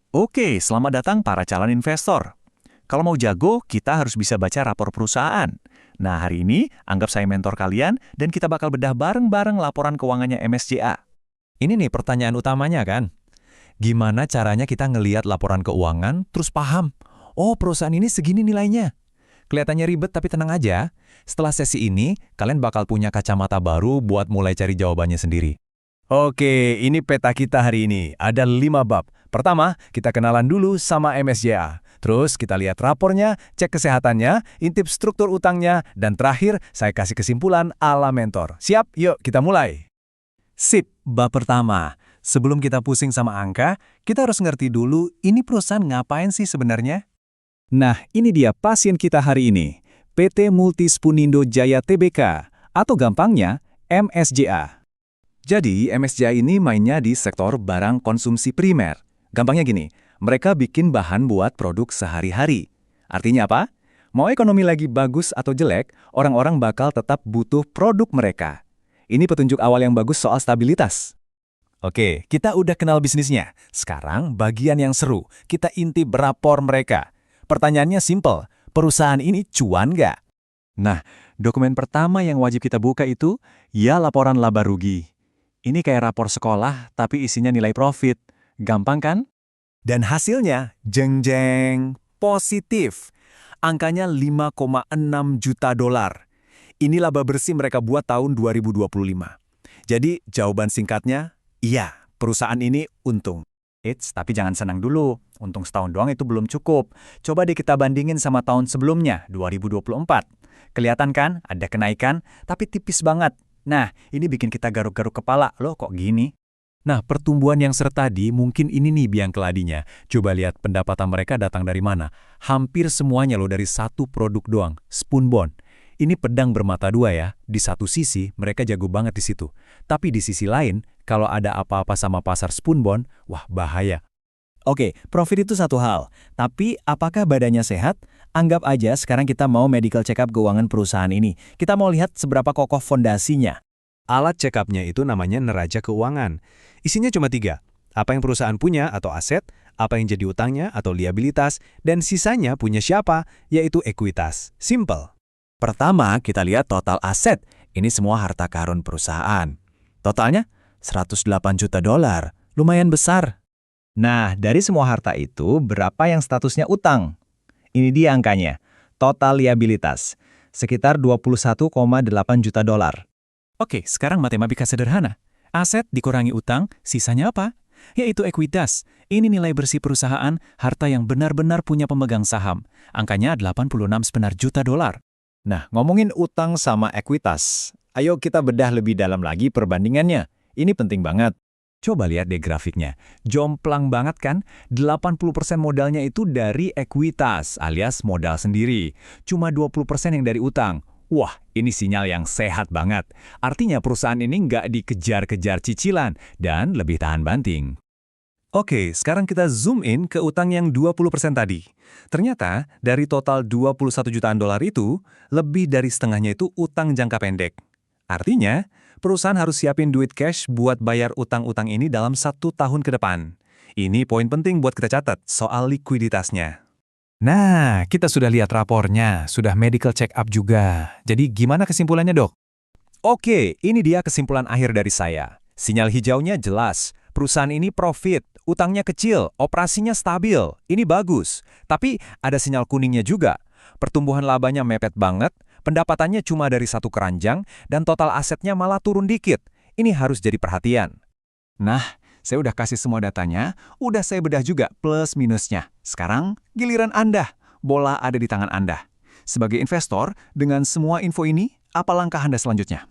Oke, selamat datang para calon investor. Kalau mau jago, kita harus bisa baca rapor perusahaan. Nah, hari ini, anggap saya mentor kalian, dan kita bakal bedah bareng-bareng laporan keuangannya MSJA. Ini nih pertanyaan utamanya kan. Gimana caranya kita ngelihat laporan keuangan terus paham, oh perusahaan ini segini nilainya. Kelihatannya ribet tapi tenang aja. Setelah sesi ini, kalian bakal punya kacamata baru buat mulai cari jawabannya sendiri. Oke, ini peta kita hari ini. Ada 5 bab. Pertama, kita kenalan dulu sama MSJA. Terus kita lihat rapornya, cek kesehatannya, intip struktur utangnya, dan terakhir saya kasih kesimpulan ala mentor. Siap? Yuk kita mulai. Sip, bab pertama. Sebelum kita pusing sama angka, kita harus ngerti dulu ini perusahaan ngapain sih sebenarnya? Nah, ini dia pasien kita hari ini. PT Multispunindo Jaya Tbk, atau gampangnya MSJA. Jadi, MSJA ini mainnya di sektor barang konsumsi primer. Gampangnya gini, mereka bikin bahan buat produk sehari-hari. Artinya apa? Mau ekonomi lagi bagus atau jelek, orang-orang bakal tetap butuh produk mereka. Ini petunjuk awal yang bagus soal stabilitas. Oke, kita udah kenal bisnisnya. Sekarang bagian yang seru, kita intip rapor mereka. Pertanyaannya simple, perusahaan ini cuan nggak? Nah, dokumen pertama yang wajib kita buka itu, ya laporan laba rugi. Ini kayak rapor sekolah, tapi isinya nilai profit. Gampang kan? Dan hasilnya, jeng-jeng, positif. Angkanya 5,6 juta dolar. Ini laba bersih mereka buat tahun 2025. Jadi, jawaban singkatnya, iya, perusahaan ini untung. Tapi jangan senang dulu. Untung setahun doang itu belum cukup. Coba deh kita bandingin sama tahun sebelumnya, 2024. Kelihatan kan, ada kenaikan, tapi tipis banget. Nah, ini bikin kita garuk-garuk kepala, loh kok gini? Nah, pertumbuhan yang serta tadi mungkin ini nih biang keladinya. Coba lihat pendapatan mereka datang dari mana. Hampir semuanya loh dari satu produk doang, Spunbond. Ini pedang bermata dua ya. Di satu sisi, mereka jago banget di situ. Tapi di sisi lain, kalau ada apa-apa sama pasar Spunbond, wah bahaya. Oke, profit itu satu hal. Tapi apakah badannya sehat? Anggap aja sekarang kita mau medical check-up keuangan perusahaan ini. Kita mau lihat seberapa kokoh fondasinya. Alat check-up-nya itu namanya neraca keuangan. Isinya cuma 3. Apa yang perusahaan punya atau aset, apa yang jadi utangnya atau liabilitas, dan sisanya punya siapa, yaitu ekuitas. Simple. Pertama, kita lihat total aset. Ini semua harta karun perusahaan. Totalnya 108 juta dolar. Lumayan besar. Nah, dari semua harta itu, berapa yang statusnya utang? Ini dia angkanya. Total liabilitas. Sekitar 21,8 juta dolar. Oke, sekarang matematika sederhana. Aset dikurangi utang, sisanya apa? Yaitu ekuitas. Ini nilai bersih perusahaan, harta yang benar-benar punya pemegang saham. Angkanya 86,5 juta dolar. Nah, ngomongin utang sama ekuitas, ayo kita bedah lebih dalam lagi perbandingannya. Ini penting banget. Coba lihat deh grafiknya. Jomplang banget kan? 80% modalnya itu dari ekuitas alias modal sendiri. Cuma 20% yang dari utang. Wah, ini sinyal yang sehat banget. Artinya perusahaan ini nggak dikejar-kejar cicilan dan lebih tahan banting. Oke, sekarang kita zoom in ke utang yang 20% tadi. Ternyata, dari total 21 jutaan dolar itu, lebih dari setengahnya itu utang jangka pendek. Artinya, perusahaan harus siapin duit cash buat bayar utang-utang ini dalam 1 tahun ke depan. Ini poin penting buat kita catat soal likuiditasnya. Nah, kita sudah lihat rapornya, sudah medical check-up juga. Jadi gimana kesimpulannya, Dok? Oke, ini dia kesimpulan akhir dari saya. Sinyal hijaunya jelas. Perusahaan ini profit, utangnya kecil, operasinya stabil. Ini bagus. Tapi ada sinyal kuningnya juga. Pertumbuhan labanya mepet banget, pendapatannya cuma dari satu keranjang, dan total asetnya malah turun dikit. Ini harus jadi perhatian. Nah, saya udah kasih semua datanya, udah saya bedah juga plus minusnya. Sekarang, giliran Anda. Bola ada di tangan Anda. Sebagai investor, dengan semua info ini, apa langkah Anda selanjutnya?